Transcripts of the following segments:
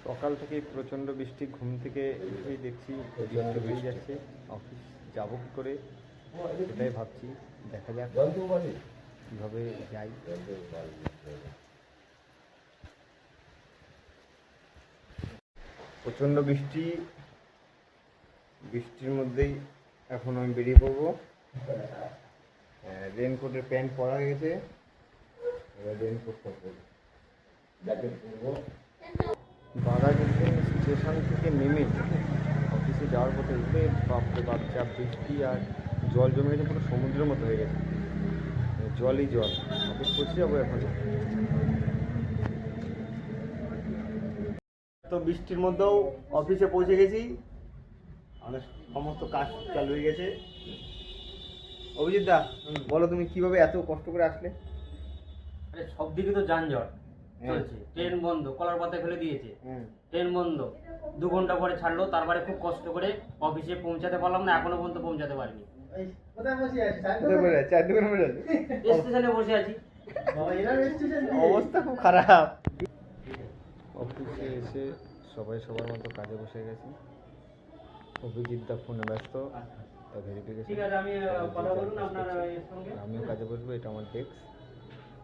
সকাল থেকে প্রচণ্ড বৃষ্টি, ঘুম থেকে উঠেই দেখছি বৃষ্টি হয়ে যাচ্ছে। অফিস যাবো কী করে সেটাই ভাবছি, দেখা যাক কীভাবে যাই। প্রচণ্ড বৃষ্টি, বৃষ্টির মধ্যেই এখন আমি বেরিয়ে পড়বো। রেনকোটের প্যান্ট পরা হয়ে গেছে, এবার রেনকোটটা পরবো, জ্যাকেট পরবো। বাঘাযতীন স্টেশন থেকে নেমে অফিসে যাওয়ার পথে উঠে বাপরে বাপ, যা বৃষ্টি আর জল জমে গেছে, পুরো সমুদ্রের মতো হয়ে গেছে, জলই জল। অফিস পৌঁছে যাবো এখন। তো বৃষ্টির মধ্যেও অফিসে পৌঁছে গেছি, আমাদের সমস্ত কাজ চালু হয়ে গেছে। অভিজিৎ দা, বলো তুমি কিভাবে এত কষ্ট করে আসলে? আরে সব দিকে তো যানজট চলছে, ট্রেন বন্ধ, কলার পাতায় ফেলে দিয়েছে। ট্রেন বন্ধ, 2 ঘন্টা পরে ছাড়লো, তারপরে খুব কষ্ট করে অফিসে পৌঁছাতে পারলাম না, এখনো পর্যন্ত পৌঁছাতে পারিনি। স্টেশনে বসে আছি। অবস্থা খুব খারাপ। অফিসে এসে সবাই সবার মতো কাজে বসে গেছি। অভিজিৎ দা ফোনে ব্যস্ত, তা ভেরিফিকেশন। ঠিক আছে, আমি কথা বলুন আপনার সঙ্গে। আমিও কাজে বসবো, এটা আমার ডেস্ক,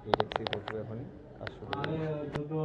এই ডেস্কে বসবো এখন কাজ শুরু। আমি দুটো